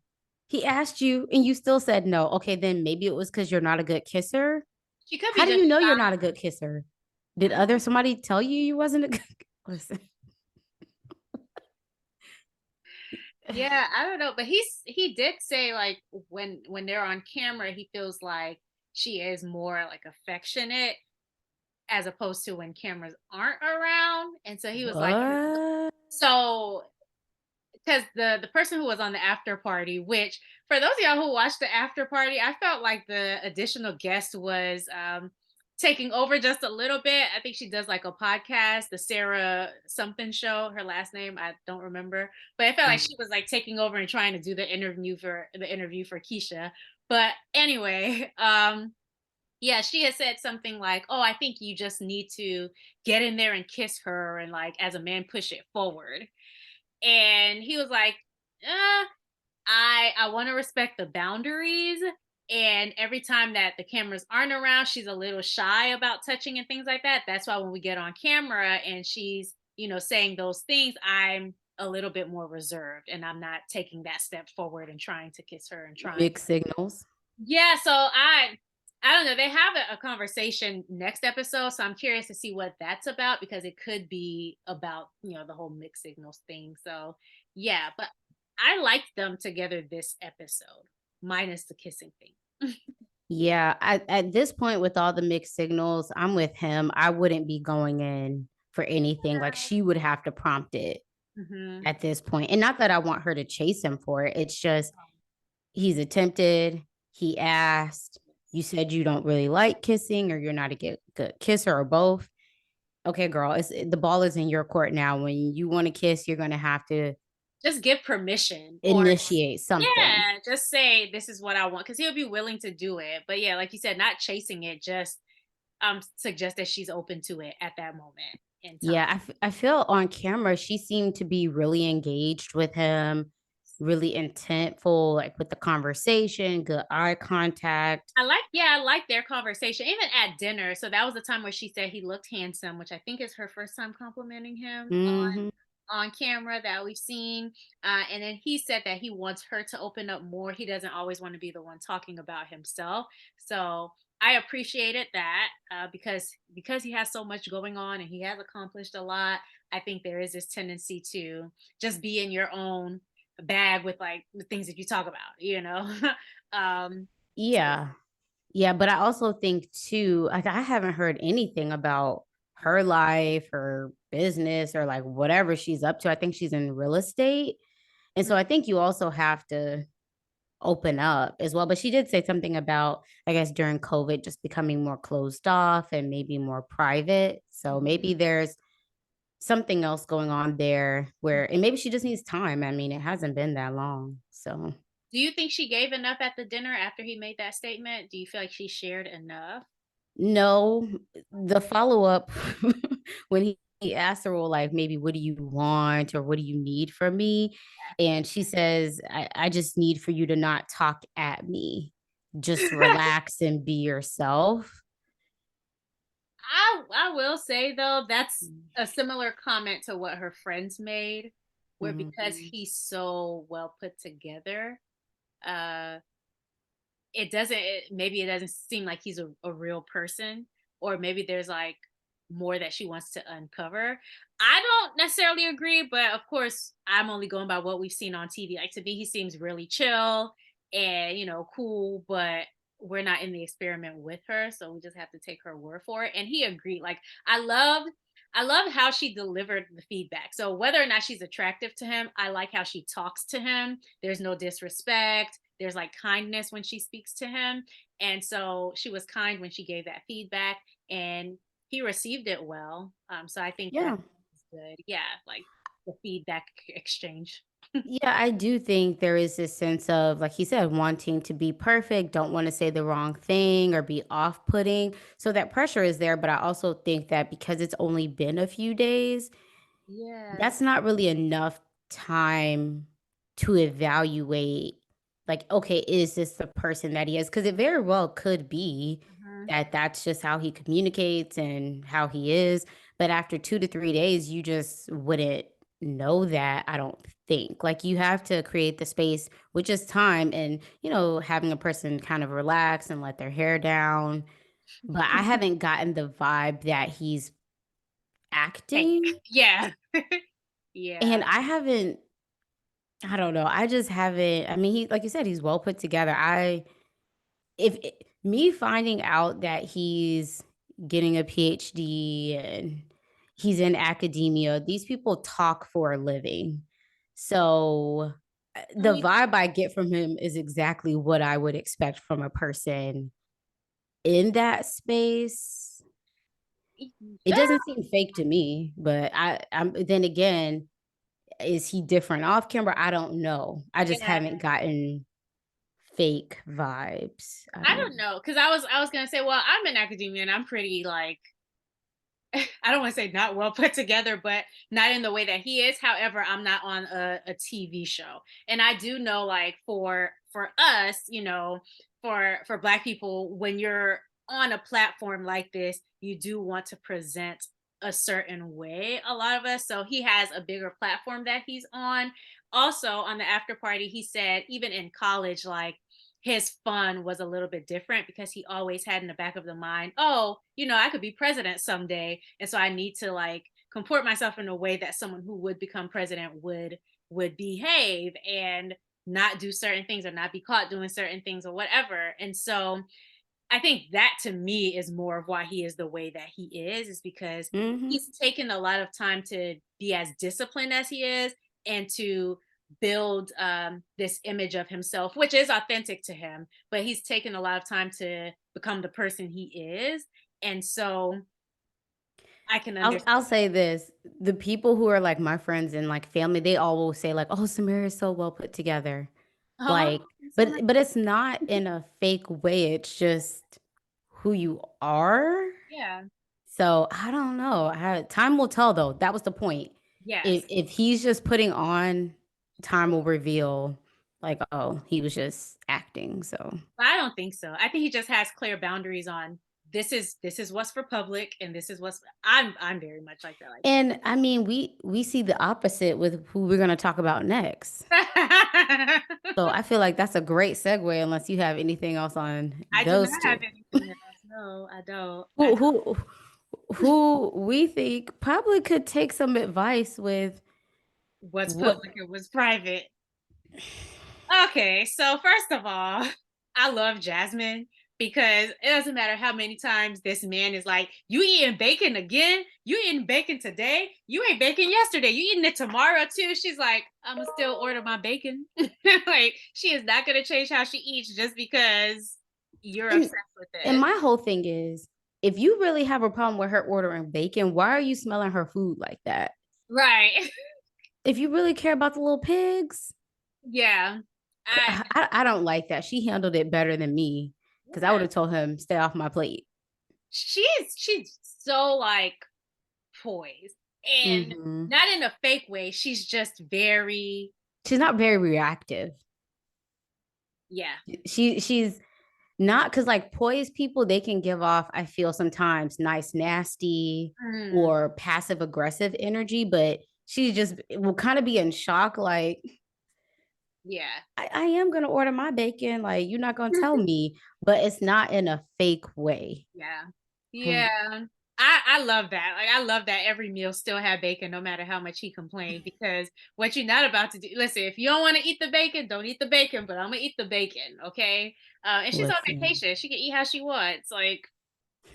He asked you and you still said no. Okay, then maybe it was because you're not a good kisser. She could How be do just you know you're not shy. a good kisser? Did other somebody tell you you wasn't a good listen? Yeah, I don't know, but he did say like when they're on camera, he feels like she is more like affectionate as opposed to when cameras aren't around. And so he was like, What? so because the person who was on the after party, which for those of y'all who watched the after party, I felt like the additional guest was taking over just a little bit. I think she does like a podcast, the Sarah something show. Her last name I don't remember, but I felt like she was like taking over and trying to do the interview for Keisha. But anyway, yeah, she had said something like, "Oh, I think you just need to get in there and kiss her, and like as a man, push it forward." And he was like, I want to respect the boundaries. And every time that the cameras aren't around, she's a little shy about touching and things like that. That's why when we get on camera and she's, saying those things, I'm a little bit more reserved and I'm not taking that step forward and trying to kiss her and trying. Mixed signals. Yeah, so I don't know. They have a conversation next episode, so I'm curious to see what that's about because it could be about the whole mixed signals thing. So yeah, but I liked them together this episode, minus the kissing thing. Yeah, at this point with all the mixed signals, I'm with him. I wouldn't be going in for anything. Like she would have to prompt it Hmm. at this point. And not that I want her to chase him for it. It's just he's attempted, he asked, you said you don't really like kissing or you're not a good kisser or both. Okay, girl, the ball is in your court now. When you want to kiss, you're gonna have to just give permission, or initiate something. yeah, just say this is what I want, because he'll be willing to do it. But yeah, like you said, not chasing it, just suggest that she's open to it at that moment in time. Yeah, I feel on camera she seemed to be really engaged with him, really intentful, like with the conversation, good eye contact. I like their conversation, even at dinner. So that was the time where she said he looked handsome, which I think is her first time complimenting him Hmm. on camera that we've seen. And then he said that he wants her to open up more. He doesn't always want to be the one talking about himself. So I appreciated that, because he has so much going on and he has accomplished a lot. I think there is this tendency to just be in your own bag with like the things that you talk about, you know. um, so Yeah. Yeah, but I also think too, like I haven't heard anything about her life or business or like whatever she's up to. I think she's in real estate. And so I think you also have to open up as well. But she did say something about, I guess, during COVID, just becoming more closed off and maybe more private. So mhm. maybe there's something else going on there where, and maybe she just needs time. I mean, it hasn't been that long. So Do you think she gave enough at the dinner after he made that statement? Do you feel like she shared enough? no, the follow up when he asked her, well, like, maybe what do you want or what do you need from me? And she says, I just need for you to not talk at me. Just relax and be yourself. I will say though, that's a similar comment to what her friends made, where because Mhm. he's so well put together, uh, maybe it doesn't seem like he's a real person, or maybe there's like more that she wants to uncover. I don't necessarily agree, but of course, I'm only going by what we've seen on TV. Like to me, he seems really chill and cool, but we're not in the experiment with her, so we just have to take her word for it. And he agreed. Like I love how she delivered the feedback. So whether or not she's attractive to him, I like how she talks to him. There's no disrespect. There's like kindness when she speaks to him. And so she was kind when she gave that feedback, and he received it well. So I think Yeah. that's good. Yeah, like the feedback exchange. Yeah, I do think there is this sense of, like he said, wanting to be perfect, don't want to say the wrong thing or be off putting. So that pressure is there. But I also think that because it's only been a few days, Yeah. that's not really enough time to evaluate, like, okay, is this the person that he is? Because it very well could be Mhm. that that's just how he communicates and how he is. But after 2 to 3 days, you just wouldn't know that, I don't think. Like, you have to create the space with just time and, having a person kind of relax and let their hair down. But I haven't gotten the vibe that he's Hey. acting. Yeah. Yeah. And I don't know. I just haven't. I mean, he, like you said, he's well put together. If me finding out that he's getting a PhD and he's in academia, these people talk for a living. So I the mean, vibe I get from him is exactly what I would expect from a person in that space. It doesn't seem fake to me, but I'm then again, is he different off camera? I don't know. I just yeah. haven't gotten fake vibes. I I don't know. don't know, because I was gonna say, well, I'm in academia and I'm pretty like I don't want to say not well put together, but not in the way that he is. However, I'm not on a TV show, and I do know, like for us, for Black people, when you're on a platform like this, you do want to present a certain way. A lot of us. So he has a bigger platform that he's on. Also, on the after party, he said even in college, like his fun was a little bit different because he always had in the back of the mind, oh, I could be president someday. And so I need to like comport myself in a way that someone who would become president would behave and not do certain things or not be caught doing certain things or whatever. And so I think that to me is more of why he is the way that he is because Mhm. he's taken a lot of time to be as disciplined as he is and to build this image of himself, which is authentic to him. But he's taken a lot of time to become the person he is. And so I can I'll understand. I'll say this. The people who are like my friends and like family, they all will say like, "Oh, Samira is so well put together." Oh, Like, that's so nice. but it's not in a fake way. It's just who you are. Yeah. So I don't know. Time will tell, though. That was the point. Yes. If he's just putting on, time will reveal. Like, oh, he was just acting. So, But I don't think so. I think he just has clear boundaries on this is what's for public and this is what's I'm very much like that. and I mean, we see the opposite with who we're gonna talk about next. Like So I feel like that's a great segue, unless you have anything else on I do those not have two. anything else. No, I don't. I Who don't. who who we think probably could take some advice with What's what. public and what's private. Okay, so first of all, I love Jasmine because it doesn't matter how many times this man is like, "You eating bacon again? You eating bacon today? You ate bacon yesterday. You eating it tomorrow too?" She's like, "I'ma still order my bacon." Like she is not gonna change how she eats just because you're and obsessed with and it. my whole thing is, if you really have a problem with her ordering bacon, why are you smelling her food like that? Right. If you really care about the little pigs, Yeah. I I don't like that. She handled it better than me, because I would yeah. have told him stay off my plate. She's so like poised and Hmm. not in a fake way. She's just very She's not very reactive. yeah. She's not, because like poised people, they can give off, I feel sometimes, nice, nasty Mm, or passive aggressive energy, but she just will kind of be in shock, like, yeah. I am gonna order my bacon, like you're not gonna tell me, but it's not in a fake way. Yeah. Hmm. Yeah. I love that. Like I love that every meal still had bacon no matter how much he complained because what you're not about to do listen, if you don't want to eat the bacon, don't eat the bacon, but I'm gonna eat the bacon, okay? And she's on Listen, vacation. She can eat how she wants. Like,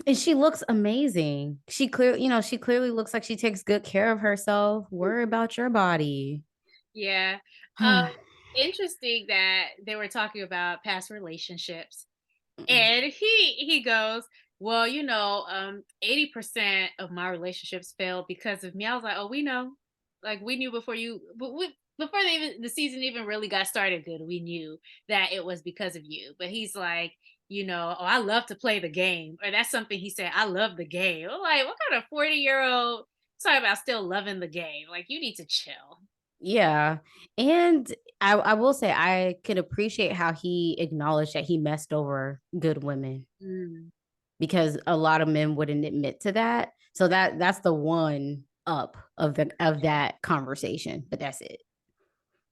and she looks amazing. She clearly looks like she takes good care of herself. Worry about your body. yeah. Um, interesting that they were talking about past relationships. And he goes, "Well, 80% of my relationships failed because of me." I was like, "Oh, we know. Like we knew before before the season even really got started good. We knew that it was because of you." But he's like, "Oh, I love to play the game." Or that's something he said, "I love the game." I'm like, "What kind of 40-year-old talking about still loving the game? Like you need to chill." Yeah. And I will say I could appreciate how he acknowledged that he messed over good women, Mm. because a lot of men wouldn't admit to that. So that's the one up of that conversation. But that's it.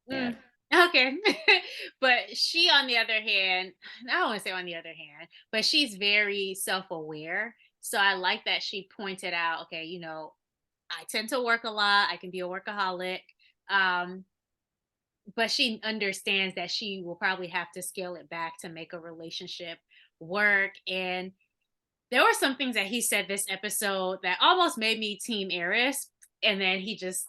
Yeah. Mm, okay. But she, on the other hand, I don't want to say on the other hand, but she's very self aware. So I like that she pointed out, okay, I tend to work a lot, I can be a workaholic. Um, but she understands that she will probably have to scale it back to make a relationship work. And there were some things that he said this episode that almost made me team Eris, and then he just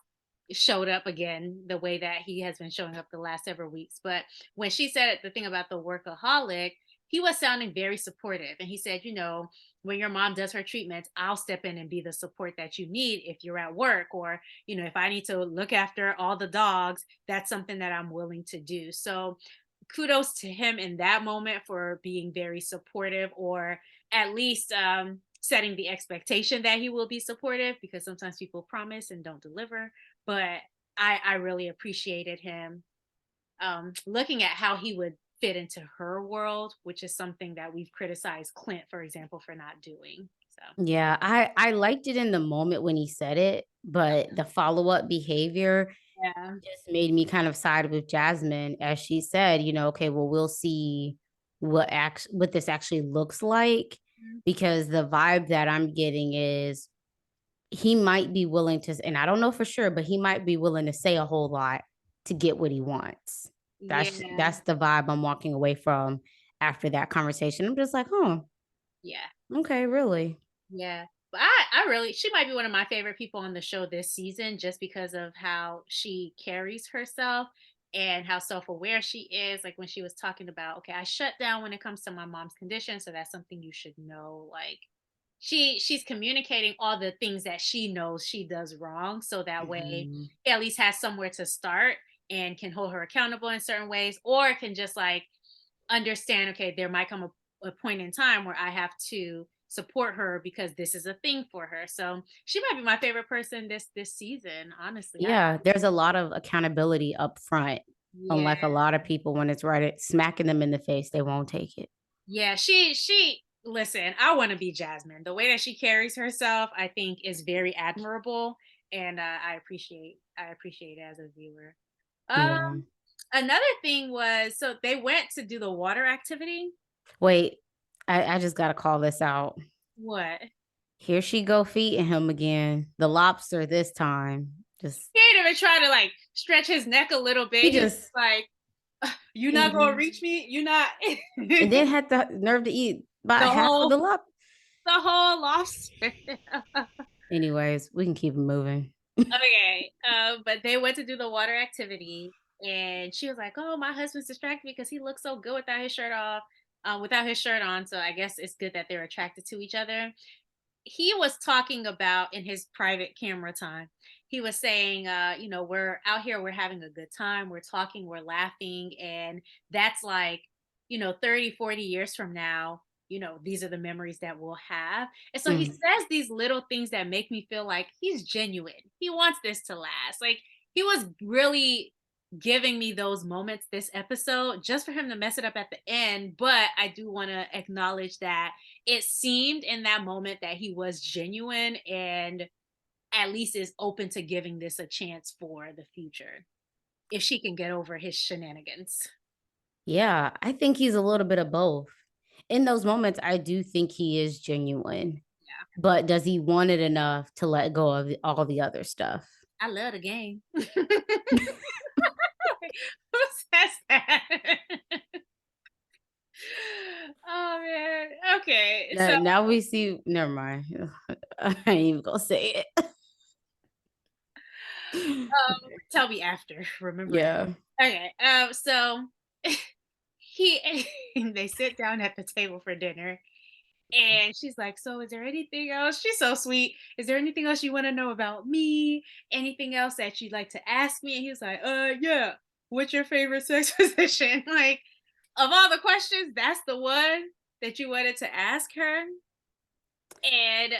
showed up again the way that he has been showing up the last several weeks. But when she said the thing about the workaholic, he was sounding very supportive. And he said, when your mom does her treatments, I'll step in and be the support that you need if you're at work, or, if I need to look after all the dogs, that's something that I'm willing to do. So kudos to him in that moment for being very supportive, or at least setting the expectation that he will be supportive, because sometimes people promise and don't deliver. But I really appreciated him looking at how he would fit into her world, which is something that we've criticized Clint, for example, for not doing. So Yeah, I liked it in the moment when he said it, but the follow-up behavior yeah. just made me kind of side with Jasmine, as she said, okay, well, we'll see what this actually looks like, because the vibe that I'm getting is he might be willing to, and I don't know for sure, but he might be willing to say a whole lot to get what he wants. Yeah. That's the vibe I'm walking away from after that conversation. I'm just like, huh, Yeah. okay, really. Yeah. But I really, she might be one of my favorite people on the show this season just because of how she carries herself and how self-aware she is. Like when she was talking about, okay, I shut down when it comes to my mom's condition, so that's something you should know. Like she's communicating all the things that she knows she does wrong, so that way Mhm. he at least has somewhere to start and can hold her accountable in certain ways, or can just like understand, okay, there might come a point in time where I have to support her because this is a thing for her. So she might be my favorite person this season, honestly. Yeah, there's a lot of accountability up front. Yeah. Unlike a lot of people, when it's right at smacking them in the face, they won't take it. Yeah, she listen, I want to be Jasmine. The way that she carries herself, I think is very admirable, and I appreciate it as a viewer. Yeah. Another thing was, so they went to do the water activity. Wait, I just gotta call this out. What? Here she go feeding him again. The lobster this time. Just He didn't even try to like stretch his neck a little bit. he He was just like, "You not gonna mhm. reach me? You not?" And then had the nerve to eat the about half of whole the lob. the whole lobster. Anyways, we can keep it moving. Okay, but they went to do the water activity, and she was like, "Oh, my husband's distracted because he looks so good without his shirt off, without his shirt on. So I guess it's good that they're attracted to each other." He was talking about in his private camera time. He was saying, we're out here, we're having a good time, we're talking, we're laughing, and that's like, 30, 40 years from now, these are the memories that we'll have. And so he Mm. says these little things that make me feel like he's genuine. He wants this to last. Like he was really giving me those moments this episode just for him to mess it up at the end. But I do want to acknowledge that it seemed in that moment that he was genuine and at least is open to giving this a chance for the future if she can get over his shenanigans. Yeah, I think he's a little bit of both. In those moments, I do think he is genuine. Yeah. But does he want it enough to let go of all the other stuff? I love the game. Who says that? Oh man. Okay. So Now we see. Never mind. I ain't even gonna say it. tell me after. Remember that. Yeah. Okay. So he they sit down at the table for dinner. And she's like, "So is there anything else?" She's so sweet. "Is there anything else you want to know about me? Anything else that you'd like to ask me?" And he was like, yeah. What's your favorite sex position?" Like, of all the questions, that's the one that you wanted to ask her. And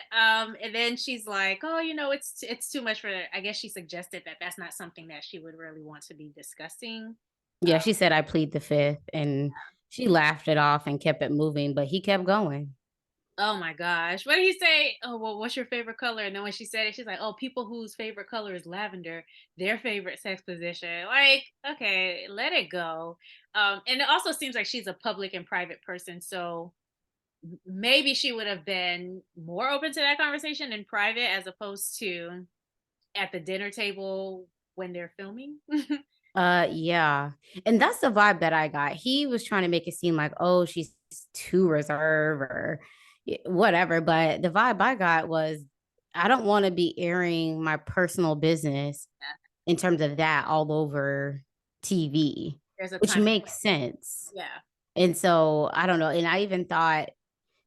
then she's like, "Oh, it's too much for." I guess she suggested that that's not something that she would really want to be discussing. Yeah, she said I plead the fifth, and she laughed it off and kept it moving, but he kept going. Oh my gosh. What did he say? "Oh, well, what's your favorite color?" And then when she said it, she's like, "Oh, people whose favorite color is lavender, their favorite sex position." Like, okay, let it go. And it also seems like she's a public and private person. So maybe she would have been more open to that conversation in private as opposed to at the dinner table when they're filming. Yeah. And that's the vibe that I got. He was trying to make it seem like, oh, she's too reserved or whatever. But the vibe I got was, I don't want to be airing my personal business in terms of that all over TV, There's a which time. makes sense. Yeah. And so I don't know. And I even thought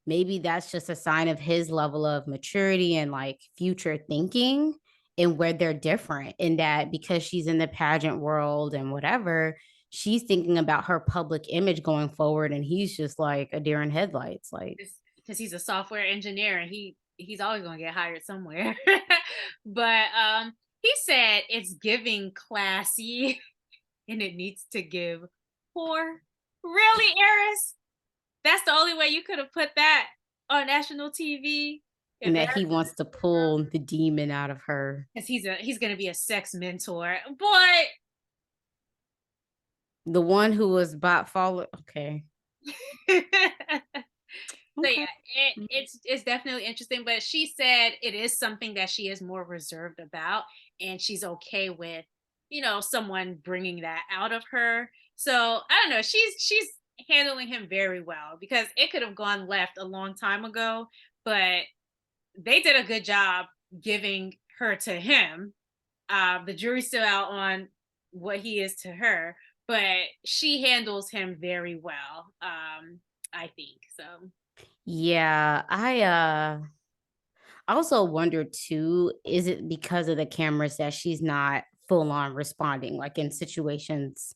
maybe that's just a sign of his level of maturity and like future thinking, and where they're different in that because she's in the pageant world and whatever, she's thinking about her public image going forward. And he's just like a deer in headlights. Like, Because he's a software engineer and he's always going to get hired somewhere. But he said it's giving classy and it needs to give poor. Really, Eris? That's the only way you could have put that on national TV. and that he wants to pull the demon out of her. Because he's gonna be a sex mentor. Boy. The one who was bot follow. Okay. So Okay. yeah, it's definitely interesting. But she said it is something that she is more reserved about, and she's okay with, someone bringing that out of her. So I don't know. She's handling him very well because it could have gone left a long time ago, but they did a good job giving her to him. The jury's still out on what he is to her, but she handles him very well. I think so. Yeah. I also wonder too, is it because of the cameras that she's not full on responding, like in situations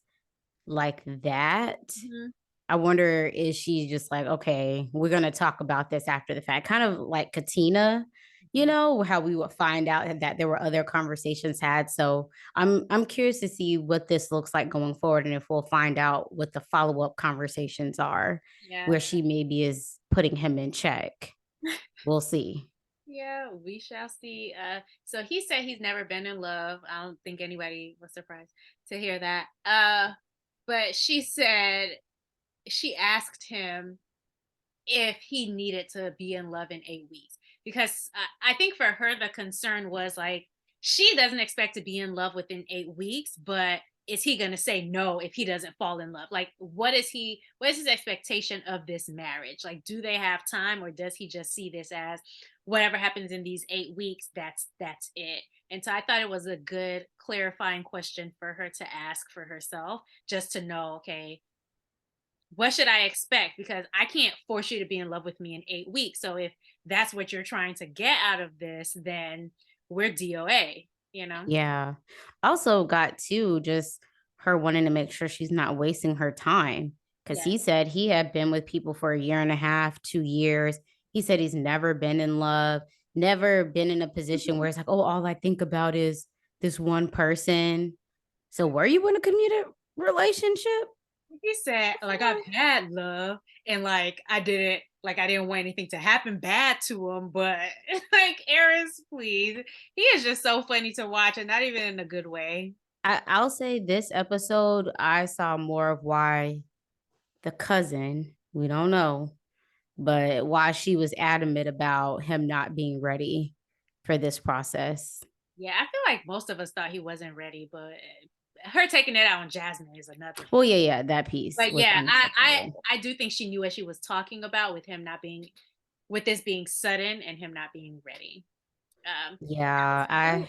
like that? Mhm. I wonder, is she just like, okay, we're gonna talk about this after the fact, kind of like Katina, Mhm. how we would find out that there were other conversations had. So I'm curious to see what this looks like going forward, and if we'll find out what the follow up conversations are, Yeah. where she maybe is putting him in check. We'll see. Yeah, we shall see. So he said he's never been in love. I don't think anybody was surprised to hear that. But she asked him if he needed to be in love in 8 weeks, because I think for her the concern was like she doesn't expect to be in love within 8 weeks, but is he going to say no if he doesn't fall in love? Like, what is his expectation of this marriage? Like, do they have time, or does he just see this as whatever happens in these 8 weeks, that's it? And so I thought it was a good clarifying question for her to ask for herself, just to know, okay, what should I expect? Because I can't force you to be in love with me in 8 weeks. So if that's what you're trying to get out of this, then we're DOA, you know? Yeah. Also got too just her wanting to make sure she's not wasting her time. Cause Yeah. he said he had been with people for a year and a half, 2 years. He said he's never been in love, never been in a position where it's like, oh, all I think about is this one person. So were you in a committed relationship? He said, like, I've had love, and I didn't want anything to happen bad to him, but like, Aris, please. He is just so funny to watch, and not even in a good way. I'll say this episode, I saw more of why the cousin, we don't know, but why she was adamant about him not being ready for this process. Yeah, I feel like most of us thought he wasn't ready, but her taking it out on Jasmine is another. Well, yeah, that piece But was yeah, unacceptable. I do think she knew what she was talking about with him not being, with this being sudden and him not being ready. Yeah,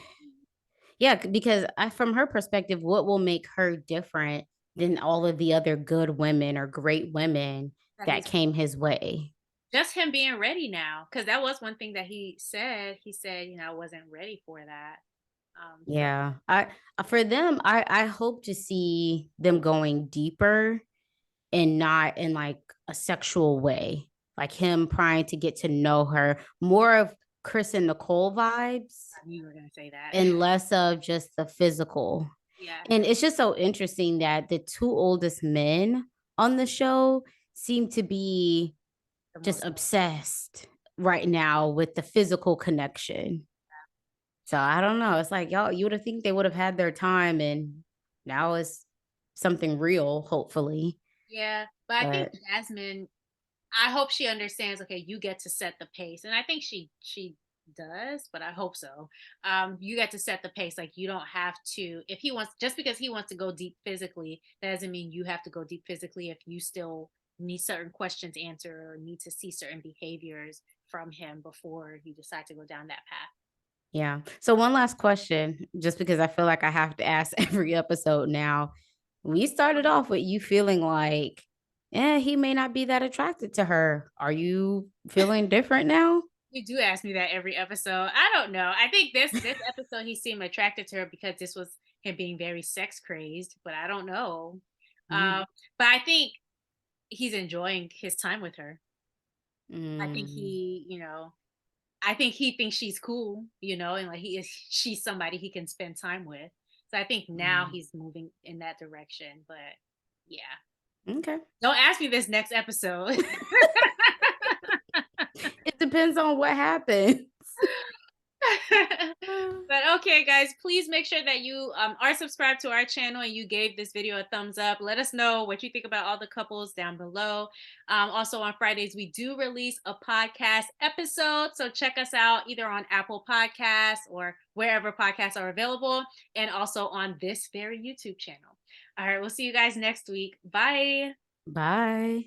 yeah, because from her perspective, what will make her different than all of the other good women or great women That that he's came his way? just him being ready now, because that was one thing that he said. He said, I wasn't ready for that. So Yeah, I for them, I hope to see them going deeper and not in like a sexual way, like him trying to get to know her more of Chris and Nicole vibes I knew you were gonna say that. and less of just the physical. Yeah, And it's just so interesting that the two oldest men on the show seem to be the just most. obsessed right now with the physical connection. So I don't know. It's like y'all, you would have think they would have had their time, and now it's something real, hopefully. Yeah, but I think But Jasmine, I hope she understands, okay, you get to set the pace. And I think she does, but I hope so. You get to set the pace. Like, you don't have to, if he wants, just because he wants to go deep physically, that doesn't mean you have to go deep physically if you still need certain questions answered or need to see certain behaviors from him before you decide to go down that path. yeah. So one last question, just because I feel like I have to ask every episode now. We started off with you feeling like, he may not be that attracted to her. Are you feeling different now? You do ask me that every episode. I don't know. I think this episode he seemed attracted to her because this was him being very sex crazed, but I don't know. Mm. Um, but I think he's enjoying his time with her. I think Mm. I think he thinks she's cool, and like she's somebody he can spend time with. So I think now Mm. he's moving in that direction. But yeah, Okay. don't ask me this next episode. It depends on what happens. But okay, guys, please make sure that you are subscribed to our channel and you gave this video a thumbs up. Let us know what you think about all the couples down below. Also, on Fridays, we do release a podcast episode. So check us out either on Apple Podcasts or wherever podcasts are available, and also on this very YouTube channel. All right, we'll see you guys next week. Bye. Bye.